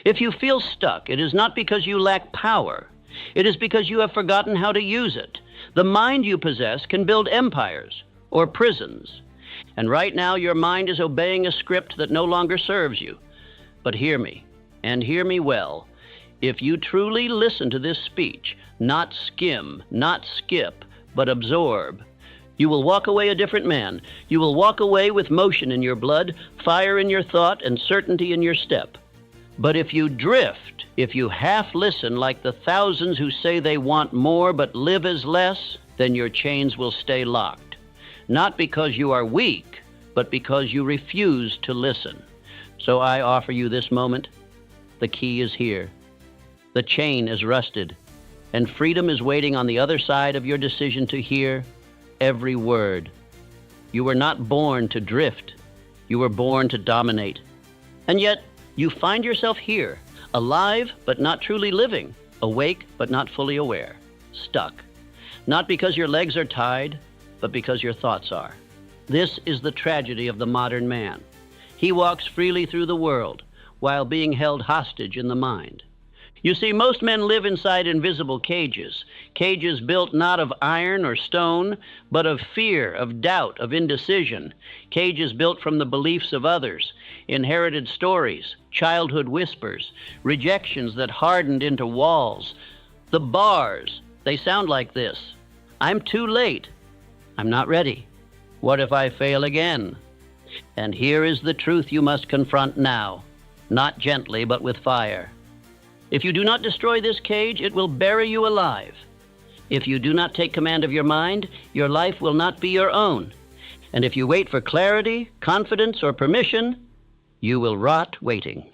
If you feel stuck, it is not because you lack power. It is because you have forgotten how to use it. The mind you possess can build empires or prisons. And right now your mind is obeying a script that no longer serves you. But hear me, and hear me well. If you truly listen to this speech, not skim, not skip, but absorb, you will walk away a different man. You will walk away with motion in your blood, fire in your thought, and certainty in your step. But if you drift, if you half listen like the thousands who say they want more but live as less, then your chains will stay locked. Not because you are weak, but because you refuse to listen. So I offer you this moment. The key is here. The chain is rusted, and freedom is waiting on the other side of your decision to hear every word. You were not born to drift. You were born to dominate. And yet, you find yourself here, alive but not truly living, awake but not fully aware, stuck. Not because your legs are tied, but because your thoughts are. This is the tragedy of the modern man. He walks freely through the world while being held hostage in the mind. You see, most men live inside invisible cages, cages built not of iron or stone, but of fear, of doubt, of indecision, cages built from the beliefs of others, inherited stories, childhood whispers, rejections that hardened into walls. The bars, they sound like this: I'm too late. I'm not ready. What if I fail again? And here is the truth you must confront now, not gently, but with fire. If you do not destroy this cage, it will bury you alive. If you do not take command of your mind, your life will not be your own. And if you wait for clarity, confidence, or permission, you will rot waiting.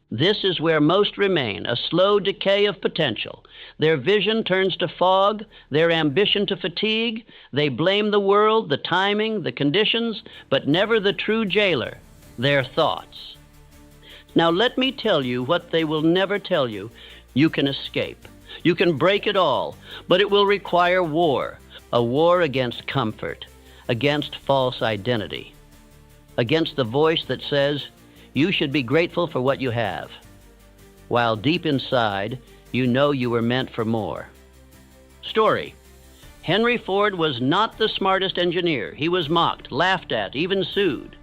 This is where most remain, a slow decay of potential. Their vision turns to fog, their ambition to fatigue. They blame the world, the timing, the conditions, but never the true jailer, their thoughts. Now let me tell you what they will never tell you. You can escape. You can break it all, but it will require war, a war against comfort, against false identity, against the voice that says, you should be grateful for what you have, while deep inside, you know you were meant for more. Story. Henry Ford was not the smartest engineer. He was mocked, laughed at, even sued.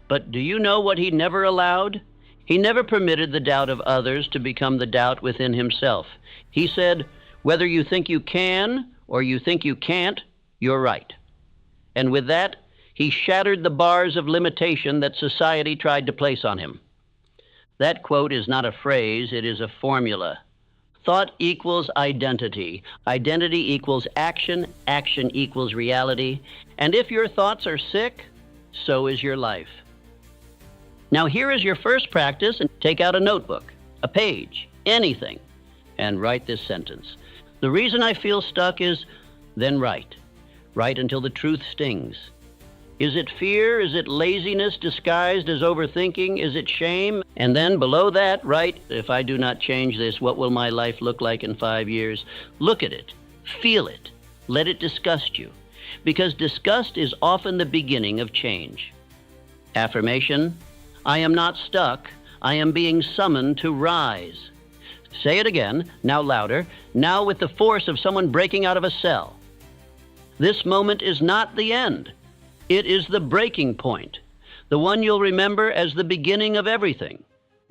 But do you know what he never allowed? He never permitted the doubt of others to become the doubt within himself. He said, whether you think you can or you think you can't, you're right. And with that, he shattered the bars of limitation that society tried to place on him. That quote is not a phrase, it is a formula. Thought equals identity. Identity equals action. Action equals reality. And if your thoughts are sick, so is your life. Now here is your first practice, and take out a notebook, a page, anything, and write this sentence. The reason I feel stuck is, then write. Write until the truth stings. Is it fear? Is it laziness disguised as overthinking? Is it shame? And then below that, write, if I do not change this, what will my life look like in 5 years? Look at it. Feel it. Let it disgust you. Because disgust is often the beginning of change. Affirmation. I am not stuck. I am being summoned to rise. Say it again, now louder, now with the force of someone breaking out of a cell. This moment is not the end. It is the breaking point, the one you'll remember as the beginning of everything.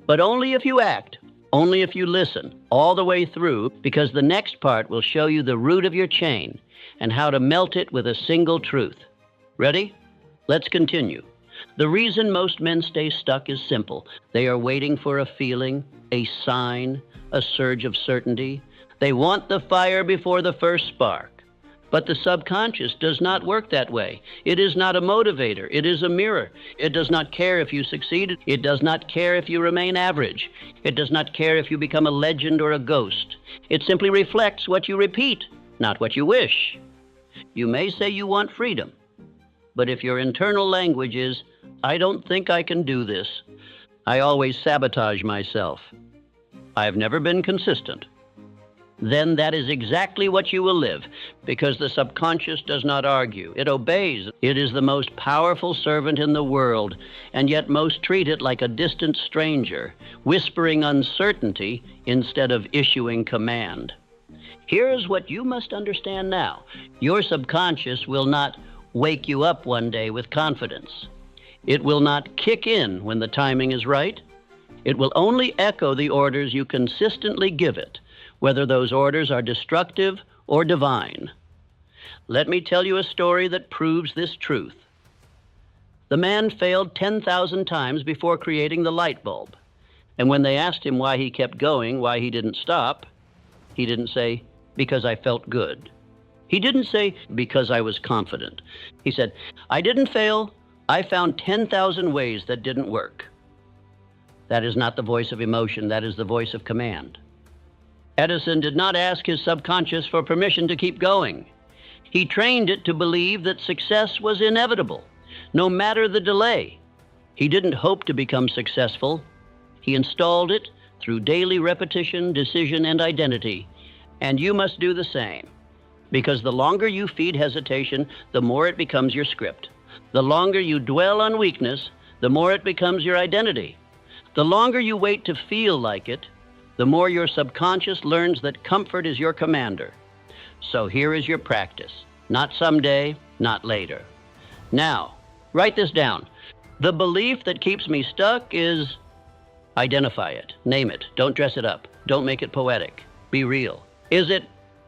But only if you act, only if you listen all the way through, because the next part will show you the root of your chain and how to melt it with a single truth. Ready? Let's continue. The reason most men stay stuck is simple. They are waiting for a feeling, a sign, a surge of certainty. They want the fire before the first spark. But the subconscious does not work that way. It is not a motivator. It is a mirror. It does not care if you succeed. It does not care if you remain average. It does not care if you become a legend or a ghost. It simply reflects what you repeat, not what you wish. You may say you want freedom, but if your internal language is, I don't think I can do this. I always sabotage myself. I've never been consistent. then that is exactly what you will live, because the subconscious does not argue. It obeys. It is the most powerful servant in the world, and yet most treat it like a distant stranger, whispering uncertainty instead of issuing command. Here's what you must understand now. Your subconscious will not wake you up one day with confidence. It will not kick in when the timing is right. It will only echo the orders you consistently give it, whether those orders are destructive or divine. Let me tell you a story that proves this truth. The man failed 10,000 times before creating the light bulb. And when they asked him why he kept going, why he didn't stop, he didn't say, because I felt good. He didn't say, because I was confident. He said, I didn't fail. I found 10,000 ways that didn't work. That is not the voice of emotion. That is the voice of command. Edison did not ask his subconscious for permission to keep going. He trained it to believe that success was inevitable, no matter the delay. He didn't hope to become successful. He installed it through daily repetition, decision, and identity. And you must do the same, because the longer you feed hesitation, the more it becomes your script. The longer you dwell on weakness, the more it becomes your identity. The longer you wait to feel like it, the more your subconscious learns that comfort is your commander. So here is your practice. Not someday, not later. Now, write this down. The belief that keeps me stuck is, identify it, name it, don't dress it up, don't make it poetic, be real. Is it,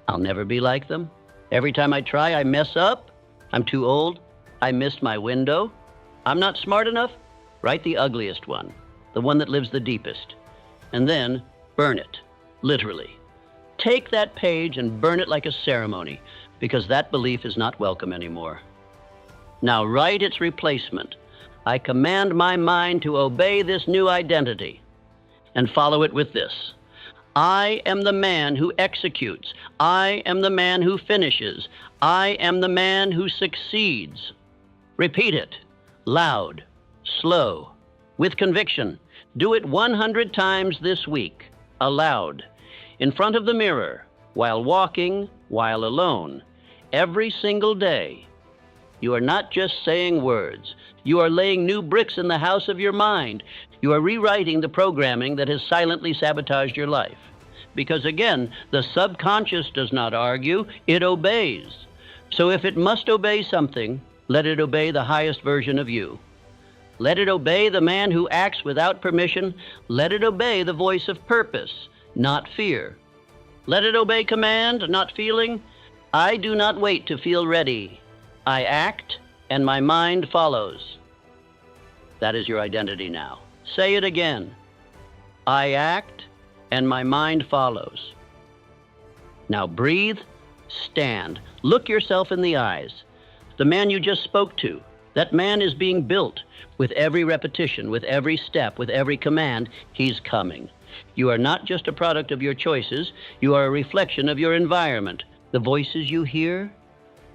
I'll never be like them? Every time I try, I mess up? I'm too old? I missed my window? I'm not smart enough? Write the ugliest one, the one that lives the deepest. And then, burn it, literally. Take that page and burn it like a ceremony, because that belief is not welcome anymore. Now write its replacement. I command my mind to obey this new identity, and follow it with this. I am the man who executes. I am the man who finishes. I am the man who succeeds. Repeat it, loud, slow, with conviction. Do it 100 times this week. Aloud, in front of the mirror, while walking, while alone, every single day. You are not just saying words. You are laying new bricks in the house of your mind. You are rewriting the programming that has silently sabotaged your life. Because again, the subconscious does not argue, it obeys. So if it must obey something, let it obey the highest version of you. Let it obey the man who acts without permission. Let it obey the voice of purpose, not fear. Let it obey command, not feeling. I do not wait to feel ready. I act, and my mind follows. That is your identity now. Say it again. I act, and my mind follows. Now breathe, stand, look yourself in the eyes. The man you just spoke to, that man is being built. With every repetition, with every step, with every command, he's coming. You are not just a product of your choices. You are a reflection of your environment. The voices you hear,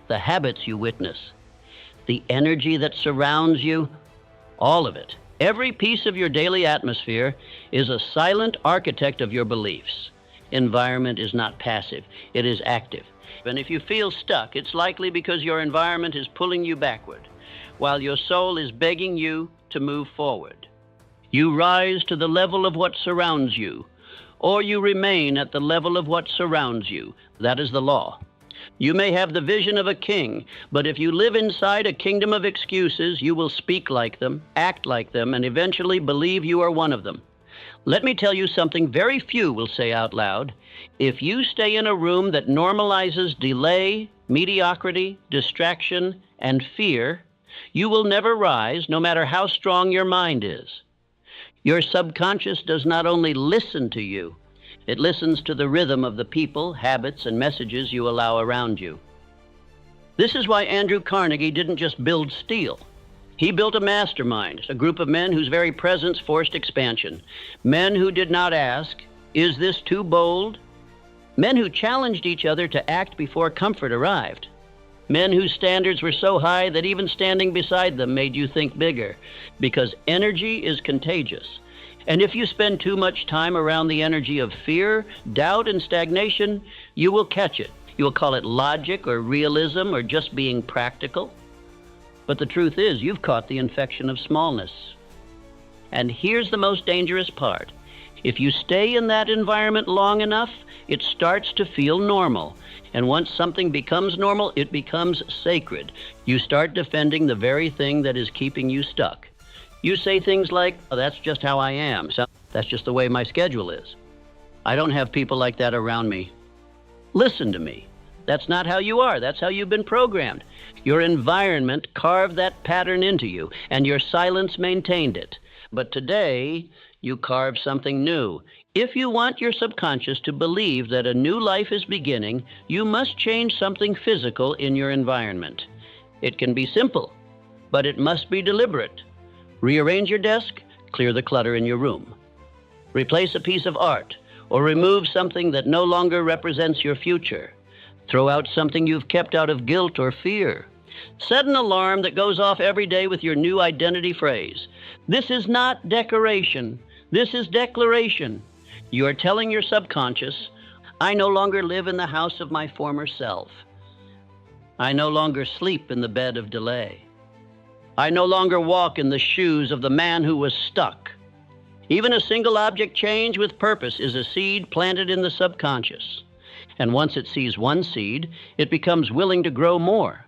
the habits you witness, the energy that surrounds you, all of it. Every piece of your daily atmosphere is a silent architect of your beliefs. Environment is not passive, it is active. And if you feel stuck, it's likely because your environment is pulling you backward, while your soul is begging you to move forward. You rise to the level of what surrounds you, or you remain at the level of what surrounds you. That is the law. You may have the vision of a king, but if you live inside a kingdom of excuses, you will speak like them, act like them, and eventually believe you are one of them. Let me tell you something very few will say out loud. If you stay in a room that normalizes delay, mediocrity, distraction, and fear, you will never rise, no matter how strong your mind is. Your subconscious does not only listen to you, it listens to the rhythm of the people, habits, and messages you allow around you. This is why Andrew Carnegie didn't just build steel. He built a mastermind, a group of men whose very presence forced expansion. Men who did not ask, "Is this too bold?" Men who challenged each other to act before comfort arrived. Men whose standards were so high that even standing beside them made you think bigger, because energy is contagious. And if you spend too much time around the energy of fear, doubt, and stagnation, you will catch it. You will call it logic or realism or just being practical. But the truth is, you've caught the infection of smallness. And here's the most dangerous part. If you stay in that environment long enough, it starts to feel normal. And once something becomes normal, it becomes sacred. You start defending the very thing that is keeping you stuck. You say things like, oh, that's just how I am. So that's just the way my schedule is. I don't have people like that around me. Listen to me. That's not how you are. That's how you've been programmed. Your environment carved that pattern into you, and your silence maintained it. But today, you carve something new. If you want your subconscious to believe that a new life is beginning, you must change something physical in your environment. It can be simple, but it must be deliberate. Rearrange your desk, clear the clutter in your room. Replace a piece of art, or remove something that no longer represents your future. Throw out something you've kept out of guilt or fear. Set an alarm that goes off every day with your new identity phrase. This is not decoration. This is declaration. You are telling your subconscious, I no longer live in the house of my former self. I no longer sleep in the bed of delay. I no longer walk in the shoes of the man who was stuck. Even a single object change with purpose is a seed planted in the subconscious. And once it sees one seed, it becomes willing to grow more.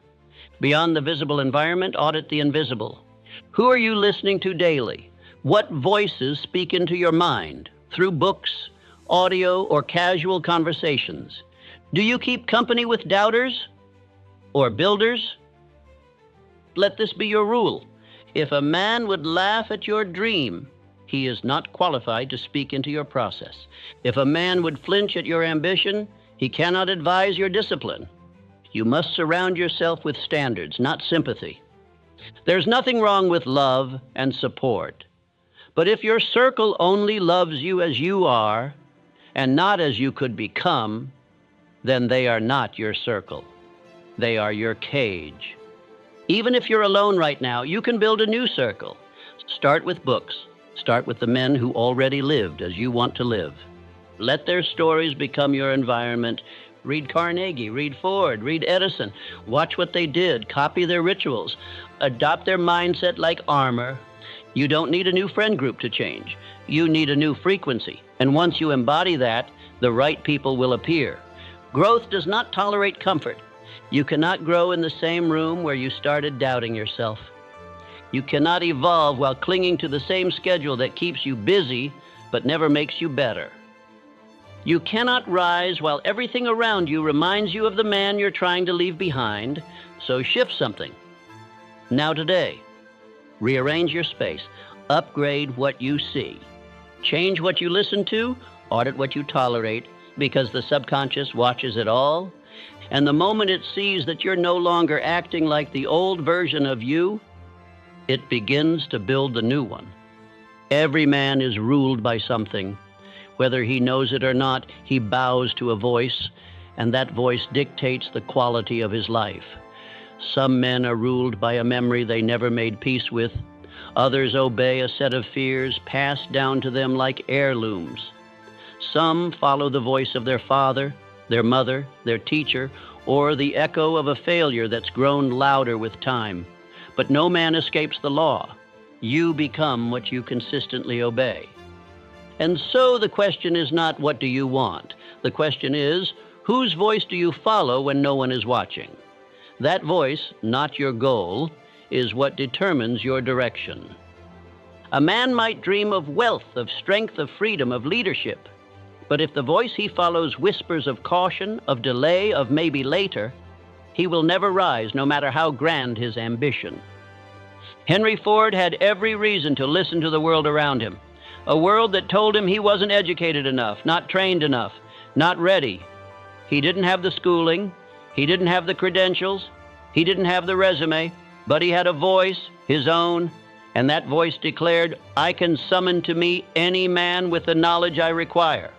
Beyond the visible environment, audit the invisible. Who are you listening to daily? What voices speak into your mind through books, audio, or casual conversations? Do you keep company with doubters or builders? Let this be your rule. If a man would laugh at your dream, he is not qualified to speak into your process. If a man would flinch at your ambition, he cannot advise your discipline. You must surround yourself with standards, not sympathy. There's nothing wrong with love and support. But if your circle only loves you as you are and not as you could become, then they are not your circle. They are your cage. Even if you're alone right now, you can build a new circle. Start with books. Start with the men who already lived as you want to live. Let their stories become your environment. Read Carnegie, read Ford, read Edison. Watch what they did. Copy their rituals. Adopt their mindset like armor. You don't need a new friend group to change. You need a new frequency. And once you embody that, the right people will appear. Growth does not tolerate comfort. You cannot grow in the same room where you started doubting yourself. You cannot evolve while clinging to the same schedule that keeps you busy but never makes you better. You cannot rise while everything around you reminds you of the man you're trying to leave behind, so shift something. Now today, rearrange your space, upgrade what you see. Change what you listen to, audit what you tolerate, because the subconscious watches it all. And the moment it sees that you're no longer acting like the old version of you, it begins to build the new one. Every man is ruled by something. Whether he knows it or not, he bows to a voice, and that voice dictates the quality of his life. Some men are ruled by a memory they never made peace with. Others obey a set of fears passed down to them like heirlooms. Some follow the voice of their father, their mother, their teacher, or the echo of a failure that's grown louder with time. But no man escapes the law. You become what you consistently obey. And so the question is not, what do you want? The question is, whose voice do you follow when no one is watching? That voice, not your goal, is what determines your direction. A man might dream of wealth, of strength, of freedom, of leadership. But if the voice he follows whispers of caution, of delay, of maybe later, he will never rise, no matter how grand his ambition. Henry Ford had every reason to listen to the world around him. A world that told him he wasn't educated enough, not trained enough, not ready. He didn't have the schooling, he didn't have the credentials, he didn't have the resume, but he had a voice, his own, and that voice declared, I can summon to me any man with the knowledge I require.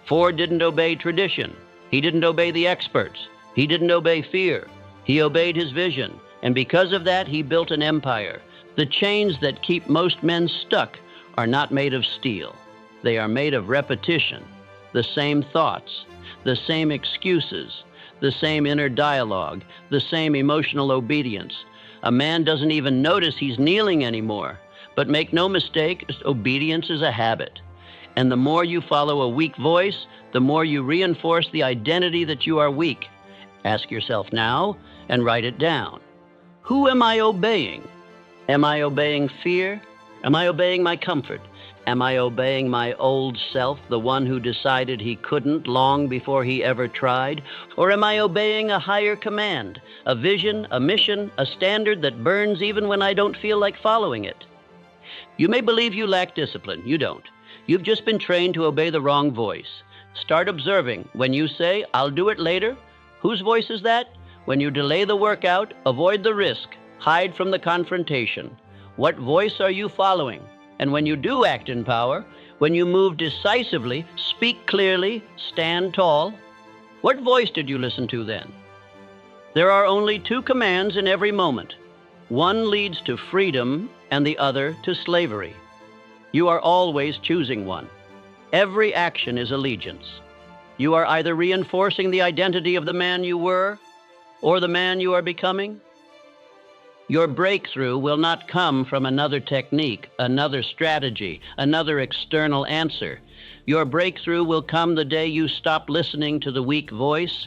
Ford didn't obey tradition. He didn't obey the experts. He didn't obey fear. He obeyed his vision, and because of that, he built an empire. The chains that keep most men stuck are not made of steel. They are made of repetition, the same thoughts, the same excuses, the same inner dialogue, the same emotional obedience. A man doesn't even notice he's kneeling anymore. But make no mistake, obedience is a habit. And the more you follow a weak voice, the more you reinforce the identity that you are weak. Ask yourself now and write it down. Who am I obeying? Am I obeying fear? Am I obeying my comfort? Am I obeying my old self, the one who decided he couldn't long before he ever tried? Or am I obeying a higher command, a vision, a mission, a standard that burns even when I don't feel like following it? You may believe you lack discipline. You don't. You've just been trained to obey the wrong voice. Start observing. When you say, "I'll do it later," whose voice is that? When you delay the workout, avoid the risk, hide from the confrontation. What voice are you following? And when you do act in power, when you move decisively, speak clearly, stand tall, what voice did you listen to then? There are only two commands in every moment. One leads to freedom and the other to slavery. You are always choosing one. Every action is allegiance. You are either reinforcing the identity of the man you were or the man you are becoming. Your breakthrough will not come from another technique, another strategy, another external answer. Your breakthrough will come the day you stop listening to the weak voice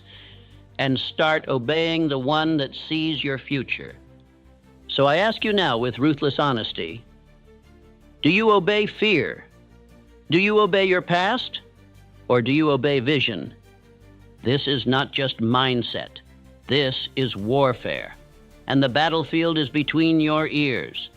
and start obeying the one that sees your future. So I ask you now with ruthless honesty, do you obey fear? Do you obey your past? Or do you obey vision? This is not just mindset. This is warfare. And the battlefield is between your ears.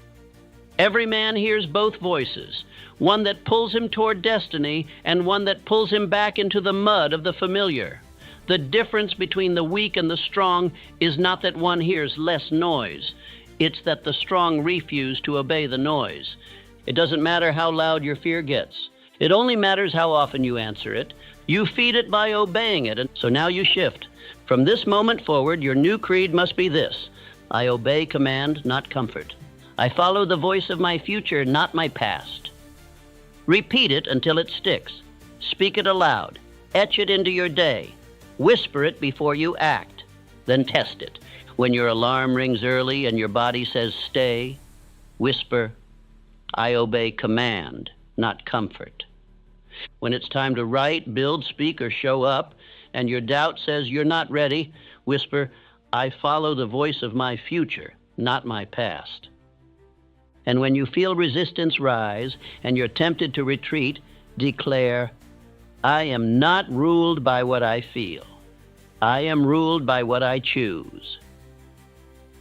Every man hears both voices, one that pulls him toward destiny and one that pulls him back into the mud of the familiar. The difference between the weak and the strong is not that one hears less noise. It's that the strong refuse to obey the noise. It doesn't matter how loud your fear gets. It only matters how often you answer it. You feed it by obeying it. And so now you shift. From this moment forward, your new creed must be this: I obey command, not comfort. I follow the voice of my future, not my past. Repeat it until it sticks. Speak it aloud. Etch it into your day. Whisper it before you act. Then test it. When your alarm rings early and your body says stay, whisper, I obey command, not comfort. When it's time to write, build, speak, or show up, and your doubt says you're not ready, whisper, I follow the voice of my future, not my past. And when you feel resistance rise and you're tempted to retreat, declare, I am not ruled by what I feel. I am ruled by what I choose.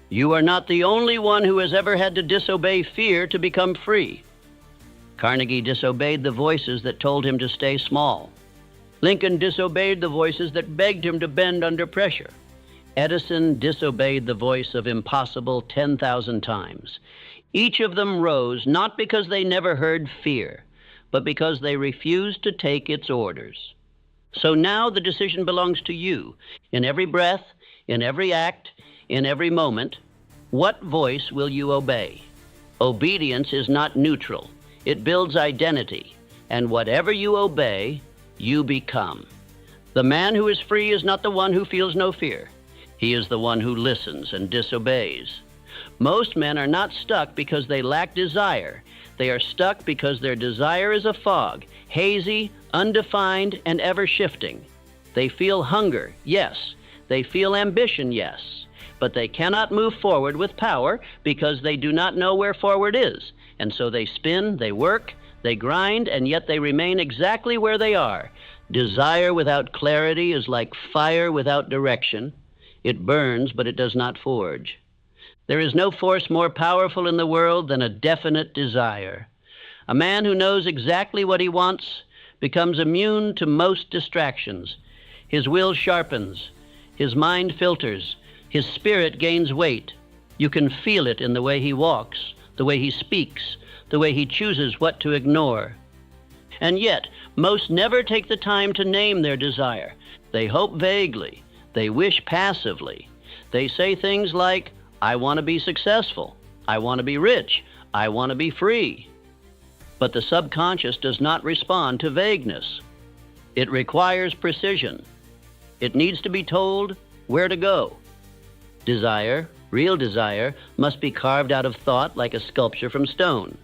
You are not the only one who has ever had to disobey fear to become free. Carnegie disobeyed the voices that told him to stay small. Lincoln disobeyed the voices that begged him to bend under pressure. Edison disobeyed the voice of impossible 10,000 times. Each of them rose not because they never heard fear, but because they refused to take its orders. So now the decision belongs to you. In every breath, in every act, in every moment, what voice will you obey? Obedience is not neutral. It builds identity, and whatever you obey, you become. The man who is free is not the one who feels no fear. He is the one who listens and disobeys. Most men are not stuck because they lack desire. They are stuck because their desire is a fog, hazy, undefined, and ever-shifting. They feel hunger, yes. They feel ambition, yes. But they cannot move forward with power because they do not know where forward is. And so they spin, they work, they grind, and yet they remain exactly where they are. Desire without clarity is like fire without direction. It burns, but it does not forge. There is no force more powerful in the world than a definite desire. A man who knows exactly what he wants becomes immune to most distractions. His will sharpens, his mind filters, his spirit gains weight. You can feel it in the way he walks, the way he speaks, the way he chooses what to ignore. And yet, most never take the time to name their desire. They hope vaguely. They wish passively. They say things like, I want to be successful. I want to be rich. I want to be free. But the subconscious does not respond to vagueness. It requires precision. It needs to be told where to go. Desire, real desire, must be carved out of thought like a sculpture from stone.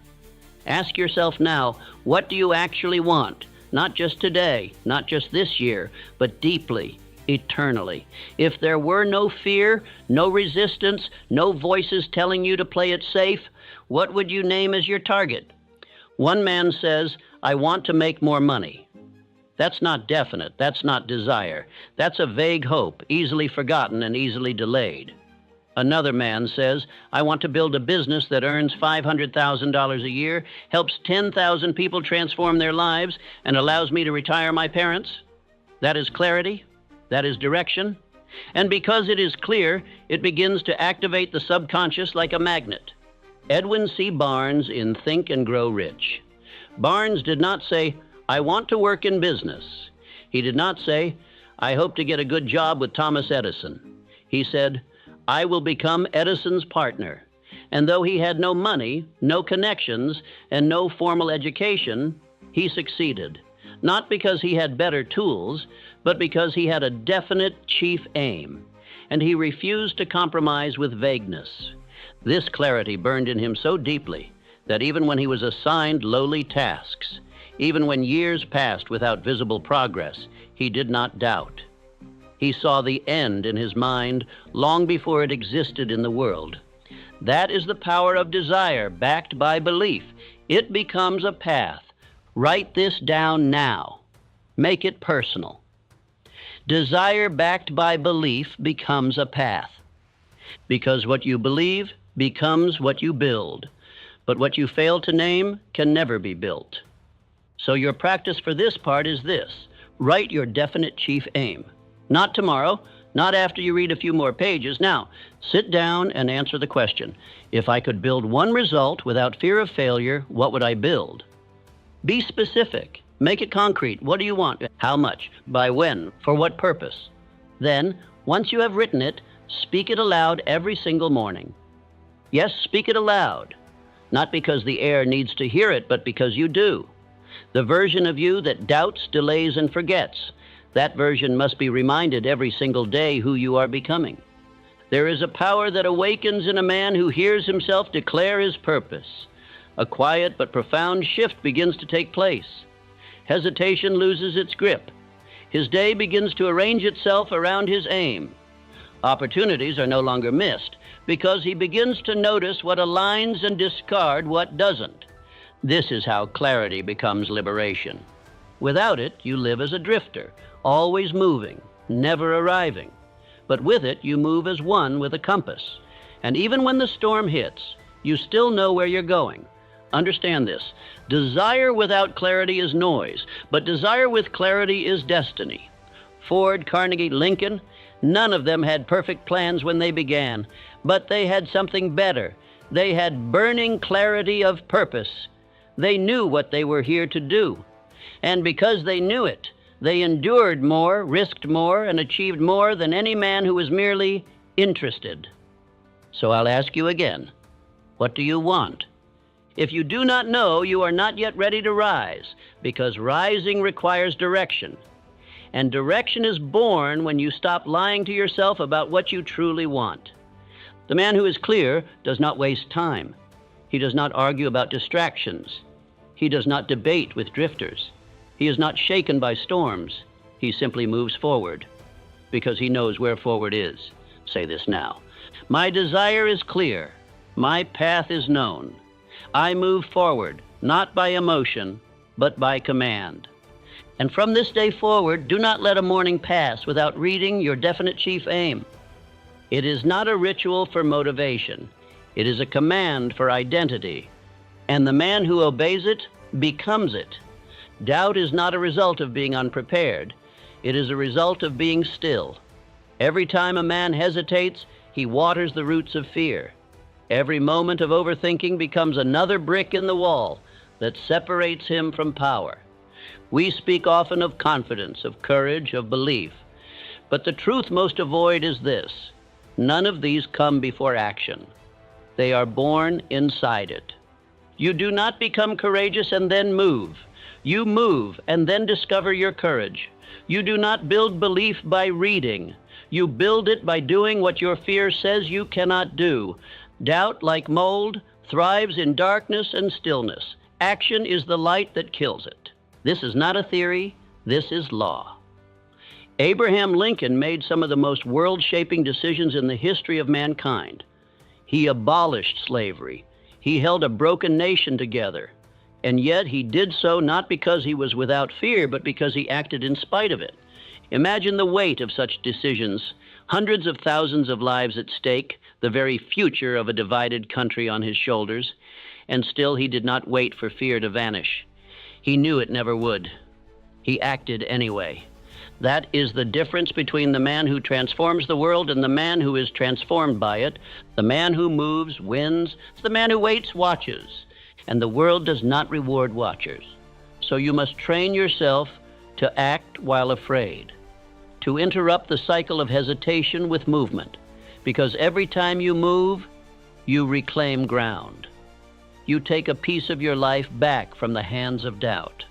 Ask yourself now, what do you actually want? Not just today, not just this year, but deeply, eternally. If there were no fear, no resistance, no voices telling you to play it safe, what would you name as your target? One man says, I want to make more money. That's not definite. That's not desire. That's a vague hope, easily forgotten and easily delayed. Another man says, I want to build a business that earns $500,000 a year, helps 10,000 people transform their lives, and allows me to retire my parents. That is clarity. That is direction. And because it is clear, it begins to activate the subconscious like a magnet. Edwin C. Barnes in Think and Grow Rich. Barnes did not say, I want to work in business. He did not say, I hope to get a good job with Thomas Edison. He said, I will become Edison's partner. And though he had no money, no connections, and no formal education, he succeeded. Not because he had better tools, but because he had a definite chief aim. And he refused to compromise with vagueness. This clarity burned in him so deeply that even when he was assigned lowly tasks, even when years passed without visible progress, he did not doubt. He saw the end in his mind long before it existed in the world. That is the power of desire backed by belief. It becomes a path. Write this down now. Make it personal. Desire backed by belief becomes a path. Because what you believe becomes what you build. But what you fail to name can never be built. So your practice for this part is this. Write your definite chief aim. Not tomorrow, not after you read a few more pages. Now, sit down and answer the question. If I could build one result without fear of failure, what would I build? Be specific. Make it concrete. What do you want? How much? By when? For what purpose? Then, once you have written it, speak it aloud every single morning. Yes, speak it aloud. Not because the air needs to hear it, but because you do. The version of you that doubts, delays, and forgets. That version must be reminded every single day who you are becoming. There is a power that awakens in a man who hears himself declare his purpose. A quiet but profound shift begins to take place. Hesitation loses its grip. His day begins to arrange itself around his aim. Opportunities are no longer missed because he begins to notice what aligns and discard what doesn't. This is how clarity becomes liberation. Without it, you live as a drifter, always moving, never arriving. But with it, you move as one with a compass. And even when the storm hits, you still know where you're going. Understand this. Desire without clarity is noise, but desire with clarity is destiny. Ford, Carnegie, Lincoln, none of them had perfect plans when they began, but they had something better. They had burning clarity of purpose. They knew what they were here to do. And because they knew it, they endured more, risked more, and achieved more than any man who was merely interested. So I'll ask you again, what do you want? If you do not know, you are not yet ready to rise, because rising requires direction. And direction is born when you stop lying to yourself about what you truly want. The man who is clear does not waste time. He does not argue about distractions. He does not debate with drifters. He is not shaken by storms. He simply moves forward because he knows where forward is. Say this now. My desire is clear. My path is known. I move forward, not by emotion, but by command. And from this day forward, do not let a morning pass without reading your definite chief aim. It is not a ritual for motivation. It is a command for identity. And the man who obeys it becomes it. Doubt is not a result of being unprepared. It is a result of being still. Every time a man hesitates, he waters the roots of fear. Every moment of overthinking becomes another brick in the wall that separates him from power. We speak often of confidence, of courage, of belief. But the truth most avoid is this. None of these come before action. They are born inside it. You do not become courageous and then move. You move and then discover your courage. You do not build belief by reading. You build it by doing what your fear says you cannot do. Doubt, like mold, thrives in darkness and stillness. Action is the light that kills it. This is not a theory. This is law. Abraham Lincoln made some of the most world-shaping decisions in the history of mankind. He abolished slavery. He held a broken nation together. And yet he did so not because he was without fear, but because he acted in spite of it. Imagine the weight of such decisions, hundreds of thousands of lives at stake, the very future of a divided country on his shoulders, and still he did not wait for fear to vanish. He knew it never would. He acted anyway. That is the difference between the man who transforms the world and the man who is transformed by it. The man who moves wins. It's the man who waits watches. And the world does not reward watchers. So you must train yourself to act while afraid, to interrupt the cycle of hesitation with movement, because every time you move, you reclaim ground. You take a piece of your life back from the hands of doubt.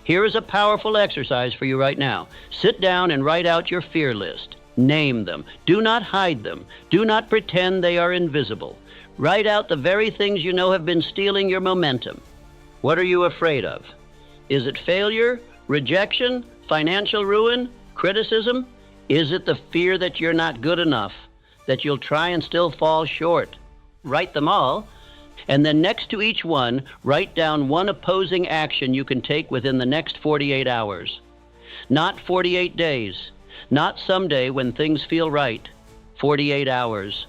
Here is a powerful exercise for you right now. Sit down and write out your fear list. Name them. Do not hide them. Do not pretend they are invisible. Write out the very things you know have been stealing your momentum. What are you afraid of? Is it failure, rejection, financial ruin, criticism? Is it the fear that you're not good enough, that you'll try and still fall short? Write them all, and then next to each one, write down one opposing action you can take within the next 48 hours. Not 48 days, not someday when things feel right. 48 hours.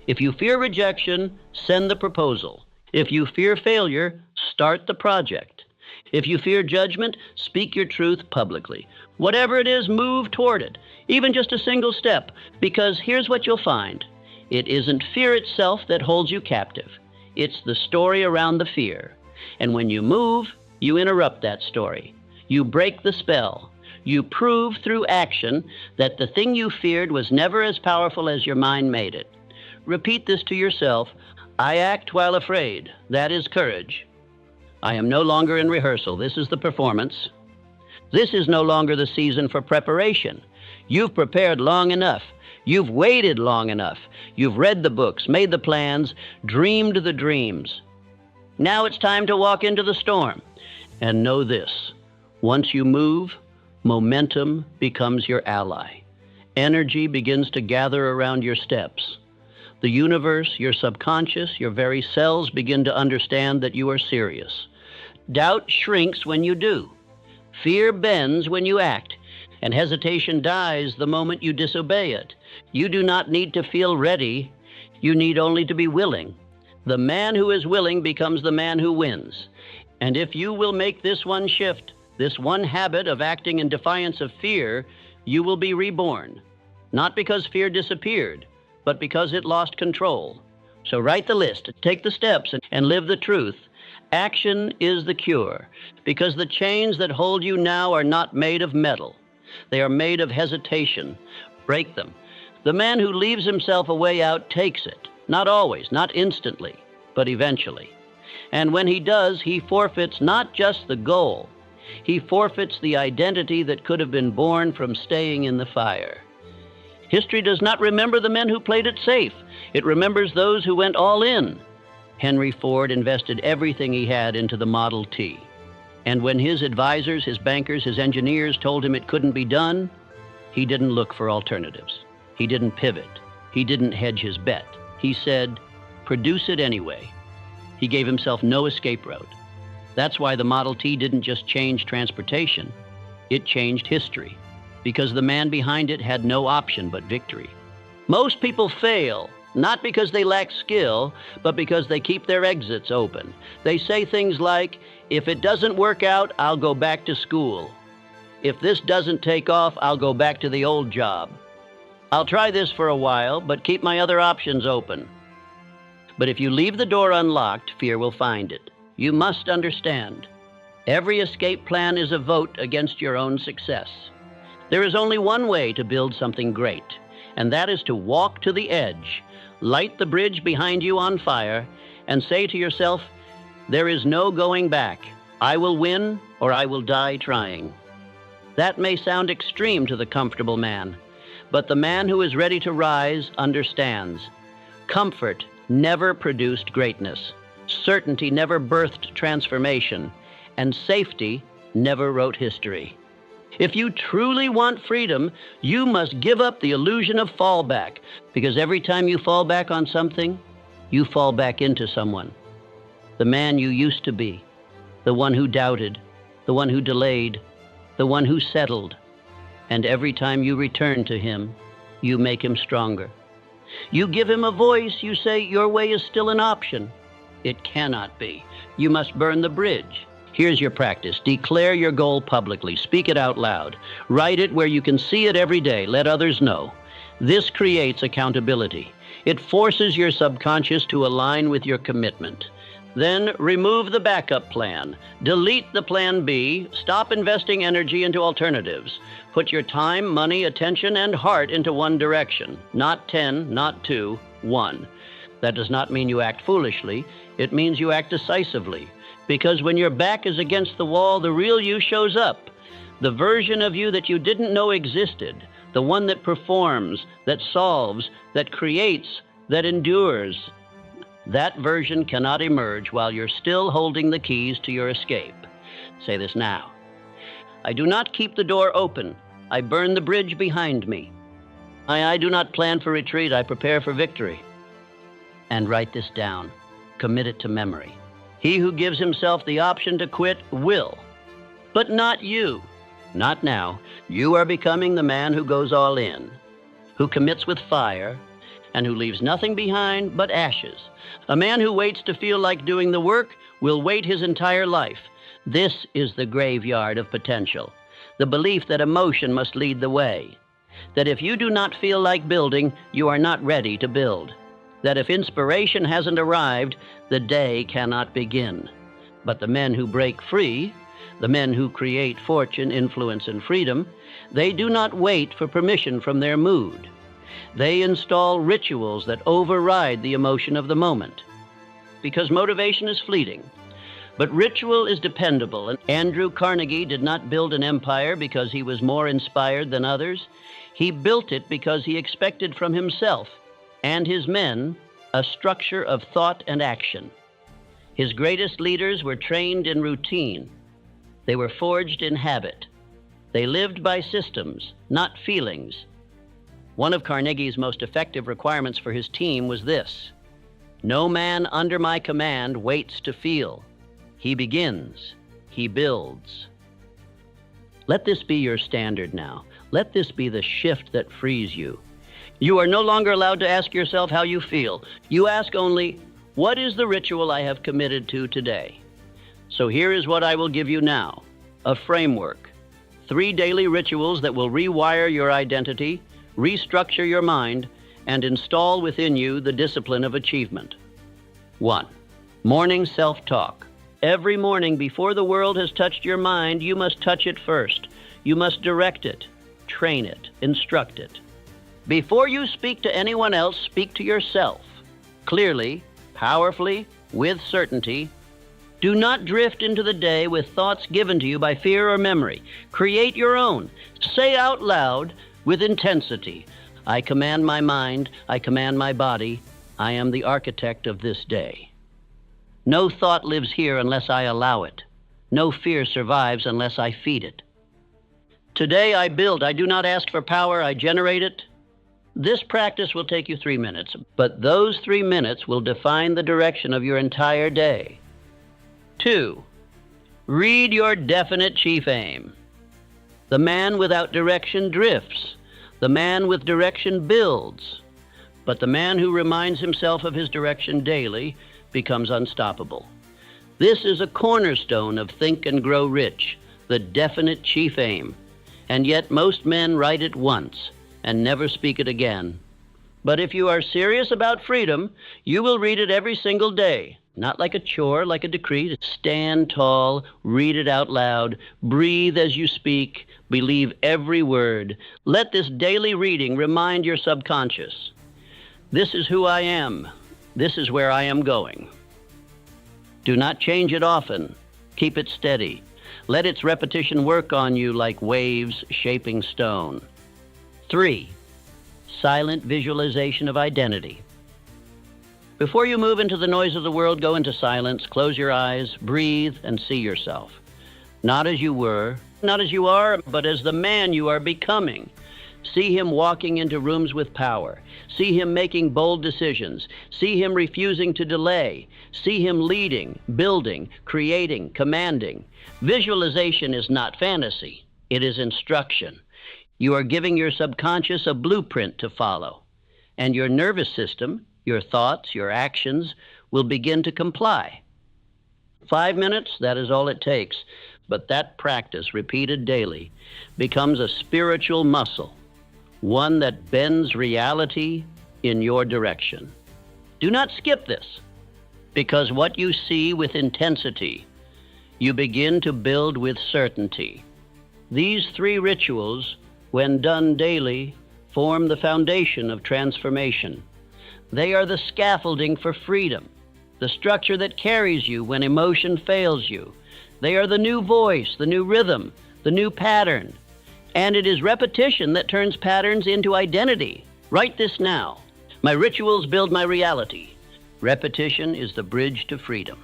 If you fear rejection, send the proposal. If you fear failure, start the project. If you fear judgment, speak your truth publicly. Whatever it is, move toward it, even just a single step, because here's what you'll find. It isn't fear itself that holds you captive. It's the story around the fear. And when you move, you interrupt that story. You break the spell. You prove through action that the thing you feared was never as powerful as your mind made it. Repeat this to yourself. I act while afraid. That is courage. I am no longer in rehearsal. This is the performance. This is no longer the season for preparation. You've prepared long enough. You've waited long enough. You've read the books, made the plans, dreamed the dreams. Now it's time to walk into the storm. And know this, once you move, momentum becomes your ally. Energy begins to gather around your steps. The universe, your subconscious, your very cells begin to understand that you are serious. Doubt shrinks when you do. Fear bends when you act, and hesitation dies the moment you disobey it. You do not need to feel ready. You need only to be willing. The man who is willing becomes the man who wins. And if you will make this one shift, this one habit of acting in defiance of fear, you will be reborn. Not because fear disappeared, but because it lost control. So write the list, take the steps, and live the truth. Action is the cure, because the chains that hold you now are not made of metal. They are made of hesitation. Break them. The man who leaves himself a way out takes it. Not always, not instantly, but eventually. And when he does, he forfeits not just the goal. He forfeits the identity that could have been born from staying in the fire. History does not remember the men who played it safe. It remembers those who went all in. Henry Ford invested everything he had into the Model T. And when his advisors, his bankers, his engineers told him it couldn't be done, he didn't look for alternatives. He didn't pivot. He didn't hedge his bet. He said, produce it anyway. He gave himself no escape route. That's why the Model T didn't just change transportation. It changed history, because the man behind it had no option but victory. Most people fail, not because they lack skill, but because they keep their exits open. They say things like, if it doesn't work out, I'll go back to school. If this doesn't take off, I'll go back to the old job. I'll try this for a while, but keep my other options open. But if you leave the door unlocked, fear will find it. You must understand, every escape plan is a vote against your own success. There is only one way to build something great, and that is to walk to the edge, light the bridge behind you on fire, and say to yourself, There is no going back. I will win or I will die trying. That may sound extreme to the comfortable man, but the man who is ready to rise understands. Comfort never produced greatness. Certainty never birthed transformation, and safety never wrote history. If you truly want freedom, you must give up the illusion of fallback, because every time you fall back on something, you fall back into someone. The man you used to be, the one who doubted, the one who delayed, the one who settled. And every time you return to him, you make him stronger. You give him a voice, you say your way is still an option. It cannot be. You must burn the bridge. Here's your practice. Declare your goal publicly. Speak it out loud. Write it where you can see it every day. Let others know. This creates accountability. It forces your subconscious to align with your commitment. Then remove the backup plan. Delete the plan B. Stop investing energy into alternatives. Put your time, money, attention, and heart into one direction. Not 10, not 2, 1. That does not mean you act foolishly. It means you act decisively. Because when your back is against the wall, the real you shows up. The version of you that you didn't know existed. The one that performs, that solves, that creates, that endures. That version cannot emerge while you're still holding the keys to your escape. Say this now. I do not keep the door open. I burn the bridge behind me. I do not plan for retreat. I prepare for victory. And write this down. Commit it to memory. He who gives himself the option to quit will. But not you. Not now. You are becoming the man who goes all in, who commits with fire, and who leaves nothing behind but ashes. A man who waits to feel like doing the work will wait his entire life. This is the graveyard of potential, the belief that emotion must lead the way, that if you do not feel like building, you are not ready to build, that if inspiration hasn't arrived, the day cannot begin. But the men who break free, the men who create fortune, influence, and freedom, they do not wait for permission from their mood. They install rituals that override the emotion of the moment. Because motivation is fleeting, but ritual is dependable. And Andrew Carnegie did not build an empire because he was more inspired than others. He built it because he expected from himself and his men a structure of thought and action. His greatest leaders were trained in routine. They were forged in habit. They lived by systems, not feelings. One of Carnegie's most effective requirements for his team was this: no man under my command waits to feel. He begins. He builds. Let this be your standard now. Let this be the shift that frees you. You are no longer allowed to ask yourself how you feel. You ask only, what is the ritual I have committed to today? So here is what I will give you now: a framework. 3 daily rituals that will rewire your identity, restructure your mind, and install within you the discipline of achievement. 1. Morning self-talk. Every morning before the world has touched your mind, you must touch it first. You must direct it, train it, instruct it. Before you speak to anyone else, speak to yourself. Clearly, powerfully, with certainty. Do not drift into the day with thoughts given to you by fear or memory. Create your own. Say out loud, with intensity, I command my mind, I command my body, I am the architect of this day. No thought lives here unless I allow it. No fear survives unless I feed it. Today I build, I do not ask for power, I generate it. This practice will take you 3 minutes, but those 3 minutes will define the direction of your entire day. 2. Read your definite chief aim. The man without direction drifts. The man with direction builds. But the man who reminds himself of his direction daily becomes unstoppable. This is a cornerstone of Think and Grow Rich, the definite chief aim. And yet most men write it once and never speak it again. But if you are serious about freedom, you will read it every single day. Not like a chore, like a decree. Stand tall, read it out loud, breathe as you speak, believe every word. Let this daily reading remind your subconscious, this is who I am. This is where I am going. Do not change it often. Keep it steady. Let its repetition work on you like waves shaping stone. 3. Silent visualization of identity. Before you move into the noise of the world, go into silence, close your eyes, breathe, and see yourself. Not as you were, not as you are, but as the man you are becoming. See him walking into rooms with power. See him making bold decisions. See him refusing to delay. See him leading, building, creating, commanding. Visualization is not fantasy. It is instruction. You are giving your subconscious a blueprint to follow. And your nervous system, your thoughts, your actions, will begin to comply. 5 minutes, that is all it takes. But that practice, repeated daily, becomes a spiritual muscle, one that bends reality in your direction. Do not skip this, because what you see with intensity, you begin to build with certainty. These 3 rituals, when done daily, form the foundation of transformation. They are the scaffolding for freedom, the structure that carries you when emotion fails you. They are the new voice, the new rhythm, the new pattern. And it is repetition that turns patterns into identity. Write this now. My rituals build my reality. Repetition is the bridge to freedom.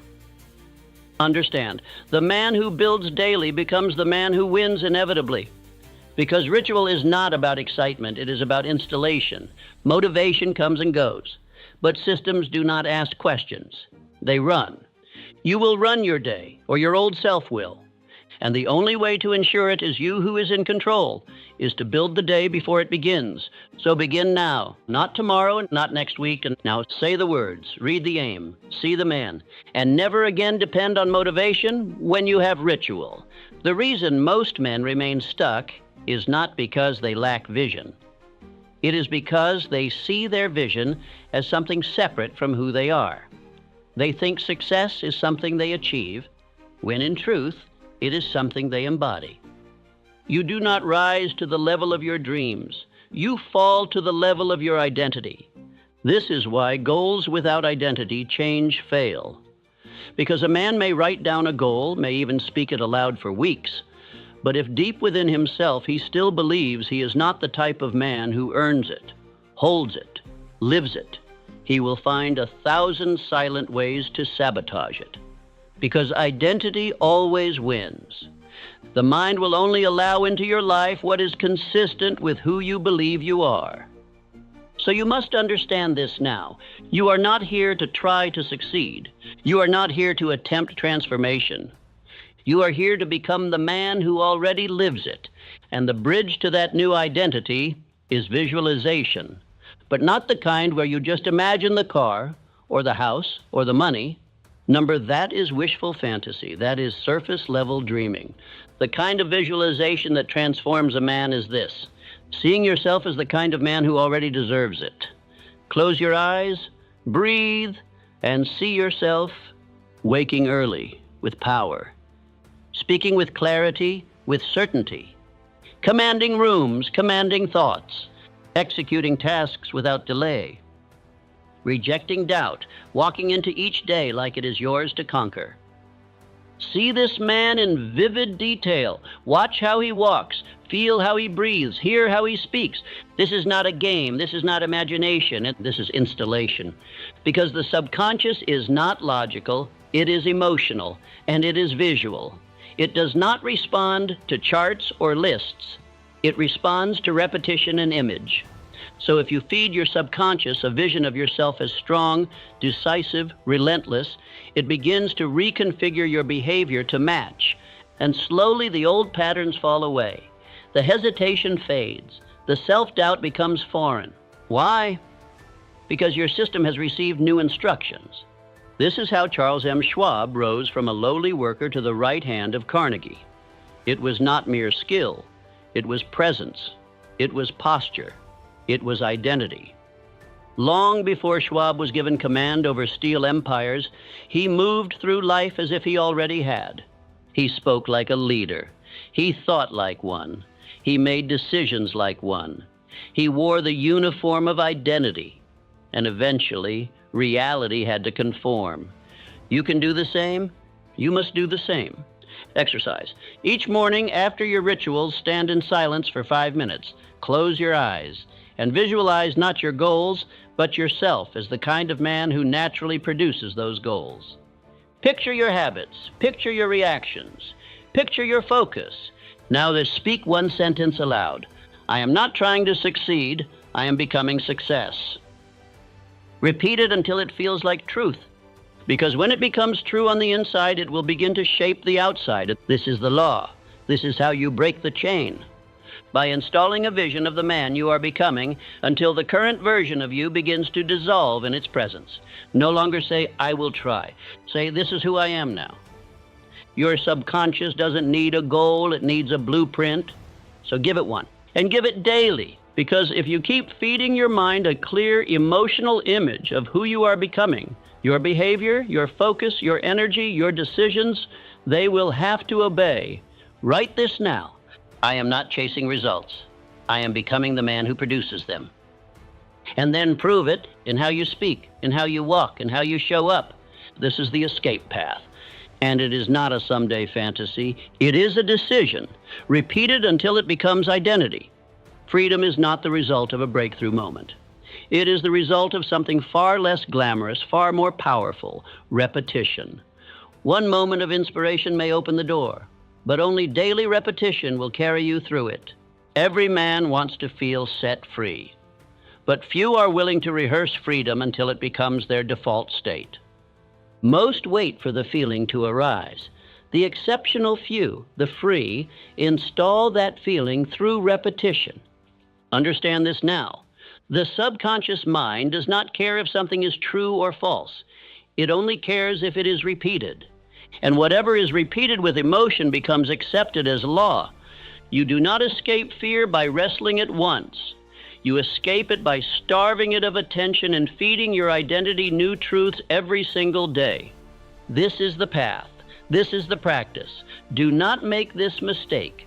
Understand, the man who builds daily becomes the man who wins inevitably. Because ritual is not about excitement, it is about installation. Motivation comes and goes. But systems do not ask questions. They run. You will run your day, or your old self will. And the only way to ensure it is you who is in control, is to build the day before it begins. So begin now, not tomorrow, not next week. And now say the words, read the aim, see the man, and never again depend on motivation when you have ritual. The reason most men remain stuck is not because they lack vision. It is because they see their vision as something separate from who they are. They think success is something they achieve, when in truth, it is something they embody. You do not rise to the level of your dreams. You fall to the level of your identity. This is why goals without identity change fail. Because a man may write down a goal, may even speak it aloud for weeks, but if deep within himself he still believes he is not the type of man who earns it, holds it, lives it, he will find 1,000 silent ways to sabotage it. Because identity always wins. The mind will only allow into your life what is consistent with who you believe you are. So you must understand this now. You are not here to try to succeed. You are not here to attempt transformation. You are here to become the man who already lives it. And the bridge to that new identity is visualization. But not the kind where you just imagine the car, or the house, or the money. That is wishful fantasy. That is surface-level dreaming. The kind of visualization that transforms a man is this: seeing yourself as the kind of man who already deserves it. Close your eyes, breathe, and see yourself waking early with power, speaking with clarity, with certainty, commanding rooms, commanding thoughts, executing tasks without delay, rejecting doubt, walking into each day like it is yours to conquer. See this man in vivid detail. Watch how he walks, feel how he breathes, hear how he speaks. This is not a game, this is not imagination, this is installation. Because the subconscious is not logical, it is emotional, and it is visual. It does not respond to charts or lists. It responds to repetition and image. So if you feed your subconscious a vision of yourself as strong, decisive, relentless, it begins to reconfigure your behavior to match. And slowly the old patterns fall away. The hesitation fades. The self-doubt becomes foreign. Why? Because your system has received new instructions. This is how Charles M. Schwab rose from a lowly worker to the right hand of Carnegie. It was not mere skill. It was presence. It was posture. It was identity. Long before Schwab was given command over steel empires, he moved through life as if he already had. He spoke like a leader. He thought like one. He made decisions like one. He wore the uniform of identity. And eventually, reality had to conform. You can do the same. You must do the same. Exercise. Each morning after your rituals, stand in silence for 5 minutes. Close your eyes and visualize not your goals, but yourself as the kind of man who naturally produces those goals. Picture your habits. Picture your reactions. Picture your focus. Now just speak one sentence aloud. I am not trying to succeed. I am becoming success. Repeat it until it feels like truth. Because when it becomes true on the inside, it will begin to shape the outside. This is the law. This is how you break the chain. By installing a vision of the man you are becoming until the current version of you begins to dissolve in its presence. No longer say, I will try. Say, this is who I am now. Your subconscious doesn't need a goal, it needs a blueprint. So give it one. And give it daily. Because if you keep feeding your mind a clear emotional image of who you are becoming, your behavior, your focus, your energy, your decisions, they will have to obey. Write this now. I am not chasing results. I am becoming the man who produces them. And then prove it in how you speak, in how you walk, in how you show up. This is the escape path. And it is not a someday fantasy. It is a decision. Repeat it until it becomes identity. Freedom is not the result of a breakthrough moment. It is the result of something far less glamorous, far more powerful, repetition. One moment of inspiration may open the door, but only daily repetition will carry you through it. Every man wants to feel set free, but few are willing to rehearse freedom until it becomes their default state. Most wait for the feeling to arise. The exceptional few, the free, install that feeling through repetition. Understand this now. The subconscious mind does not care if something is true or false. It only cares if it is repeated. And whatever is repeated with emotion becomes accepted as law. You do not escape fear by wrestling it once. You escape it by starving it of attention and feeding your identity new truths every single day. This is the path. This is the practice. Do not make this mistake.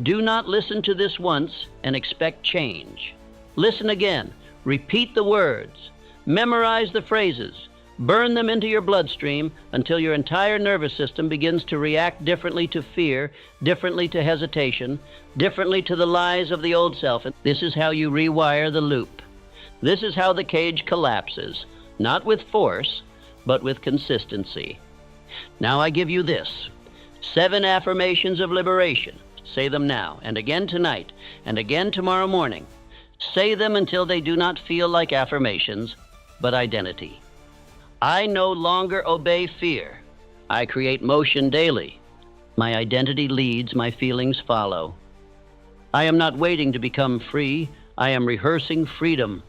Do not listen to this once and expect change. Listen again. Repeat the words. Memorize the phrases. Burn them into your bloodstream until your entire nervous system begins to react differently to fear, differently to hesitation, differently to the lies of the old self. And this is how you rewire the loop. This is how the cage collapses, not with force, but with consistency. Now I give you this. 7 affirmations of liberation. Say them now, and again tonight, and again tomorrow morning. Say them until they do not feel like affirmations, but identity. I no longer obey fear. I create motion daily. My identity leads, my feelings follow. I am not waiting to become free. I am rehearsing freedom.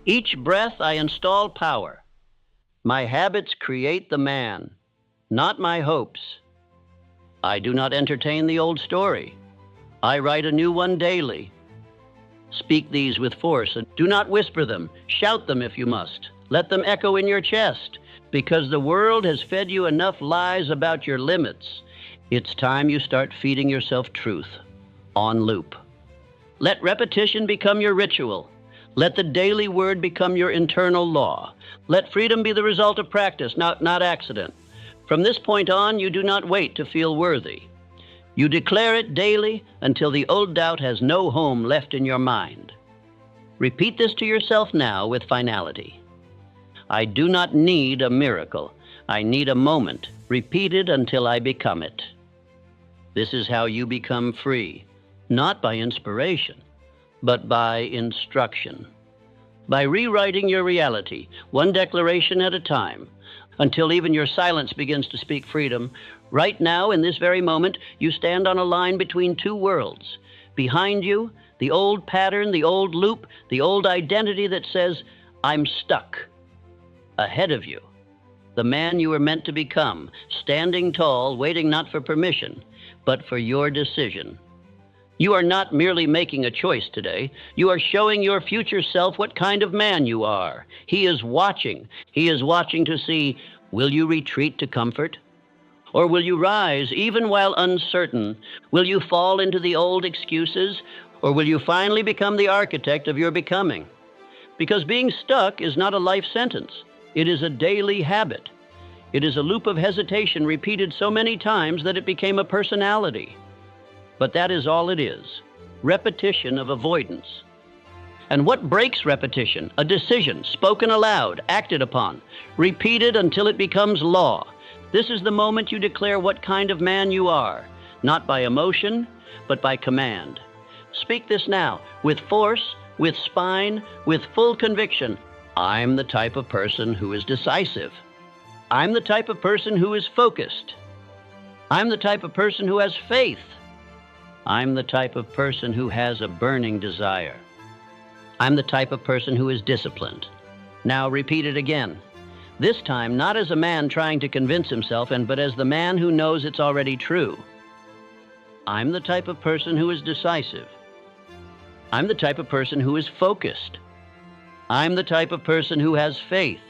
Each breath I install power. My habits create the man, not my hopes. I do not entertain the old story. I write a new one daily. Speak these with force, and do not whisper them. Shout them if you must. Let them echo in your chest, because the world has fed you enough lies about your limits. It's time you start feeding yourself truth, on loop. Let repetition become your ritual. Let the daily word become your internal law. Let freedom be the result of practice, not accident. From this point on, you do not wait to feel worthy. You declare it daily until the old doubt has no home left in your mind. Repeat this to yourself now with finality. I do not need a miracle. I need a moment. Repeat it until I become it. This is how you become free, not by inspiration, but by instruction. By rewriting your reality, one declaration at a time, until even your silence begins to speak freedom. Right now, in this very moment, you stand on a line between 2 worlds. Behind you, the old pattern, the old loop, the old identity that says, I'm stuck. Ahead of you, the man you were meant to become, standing tall, waiting not for permission, but for your decision. You are not merely making a choice today. You are showing your future self what kind of man you are. He is watching. He is watching to see, will you retreat to comfort? Or will you rise even while uncertain? Will you fall into the old excuses? Or will you finally become the architect of your becoming? Because being stuck is not a life sentence. It is a daily habit. It is a loop of hesitation repeated so many times that it became a personality. But that is all it is, repetition of avoidance. And what breaks repetition? A decision, spoken aloud, acted upon, repeated until it becomes law. This is the moment you declare what kind of man you are, not by emotion, but by command. Speak this now, with force, with spine, with full conviction. I'm the type of person who is decisive. I'm the type of person who is focused. I'm the type of person who has faith. I'm the type of person who has a burning desire. I'm the type of person who is disciplined. Now repeat it again. This time, not as a man trying to convince himself, but as the man who knows it's already true. I'm the type of person who is decisive. I'm the type of person who is focused. I'm the type of person who has faith.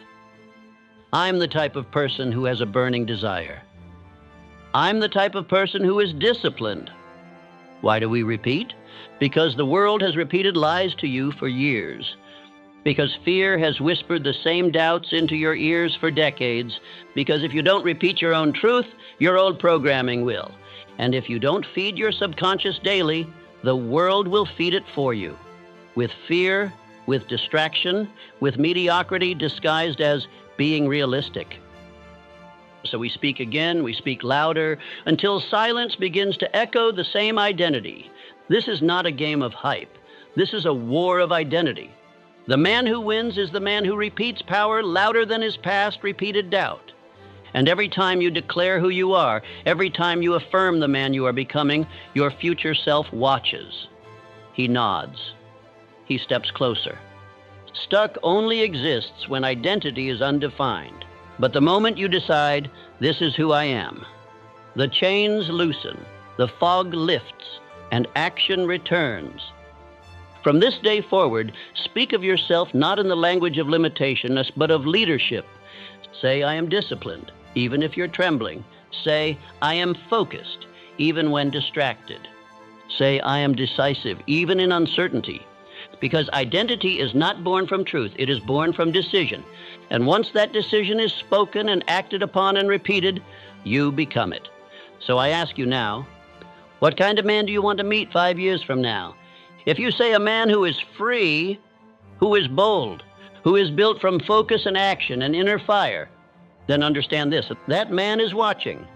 I'm the type of person who has a burning desire. I'm the type of person who is disciplined. Why do we repeat? Because the world has repeated lies to you for years. Because fear has whispered the same doubts into your ears for decades. Because if you don't repeat your own truth, your old programming will. And if you don't feed your subconscious daily, the world will feed it for you. With fear, with distraction, with mediocrity disguised as being realistic. So we speak again, we speak louder, until silence begins to echo the same identity. This is not a game of hype. This is a war of identity. The man who wins is the man who repeats power louder than his past repeated doubt. And every time you declare who you are, every time you affirm the man you are becoming, your future self watches. He nods. He steps closer. Stuck only exists when identity is undefined. But the moment you decide, this is who I am, the chains loosen, the fog lifts, and action returns. From this day forward, speak of yourself not in the language of limitation, but of leadership. Say, I am disciplined, even if you're trembling. Say, I am focused, even when distracted. Say, I am decisive, even in uncertainty. Because identity is not born from truth, it is born from decision. And once that decision is spoken and acted upon and repeated, you become it. So I ask you now, what kind of man do you want to meet 5 years from now? If you say a man who is free, who is bold, who is built from focus and action and inner fire, then understand this, that man is watching.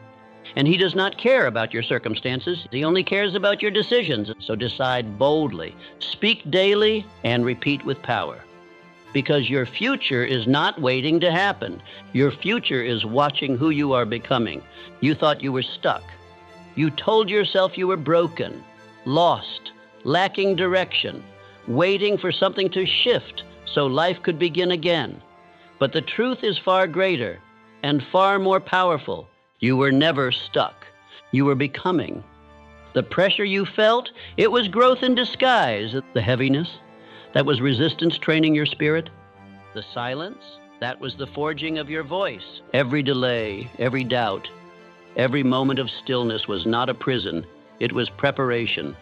And he does not care about your circumstances. He only cares about your decisions. So decide boldly, speak daily, and repeat with power. Because your future is not waiting to happen. Your future is watching who you are becoming. You thought you were stuck. You told yourself you were broken, lost, lacking direction, waiting for something to shift so life could begin again. But the truth is far greater and far more powerful. You were never stuck. You were becoming. The pressure you felt, it was growth in disguise. The heaviness, that was resistance training your spirit. The silence, that was the forging of your voice. Every delay, every doubt, every moment of stillness was not a prison. It was preparation.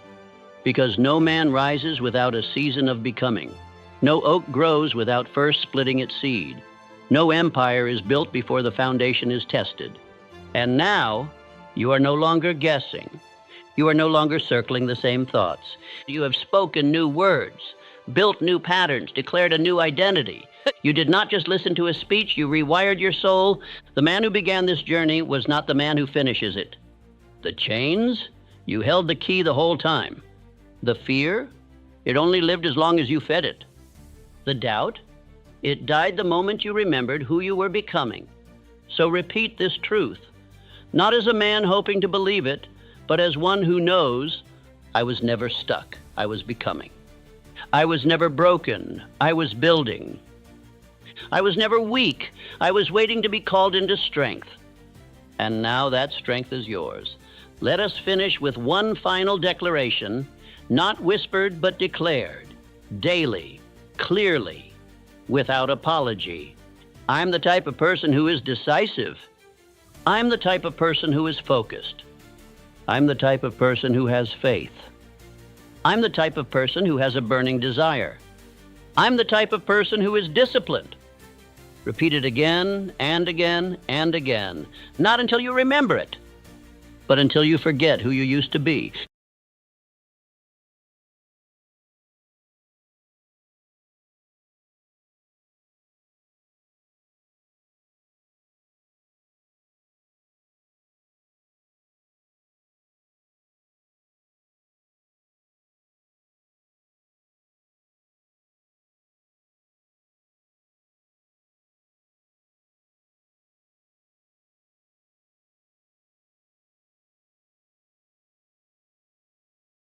Because no man rises without a season of becoming. No oak grows without first splitting its seed. No empire is built before the foundation is tested. And now, you are no longer guessing. You are no longer circling the same thoughts. You have spoken new words, built new patterns, declared a new identity. You did not just listen to a speech, you rewired your soul. The man who began this journey was not the man who finishes it. The chains, you held the key the whole time. The fear, it only lived as long as you fed it. The doubt, it died the moment you remembered who you were becoming. So repeat this truth. Not as a man hoping to believe it, but as one who knows, I was never stuck, I was becoming. I was never broken, I was building. I was never weak, I was waiting to be called into strength. And now that strength is yours. Let us finish with one final declaration, not whispered but declared, daily, clearly, without apology. I'm the type of person who is decisive. I'm the type of person who is focused. I'm the type of person who has faith. I'm the type of person who has a burning desire. I'm the type of person who is disciplined. Repeat it again and again and again. Not until you remember it, but until you forget who you used to be.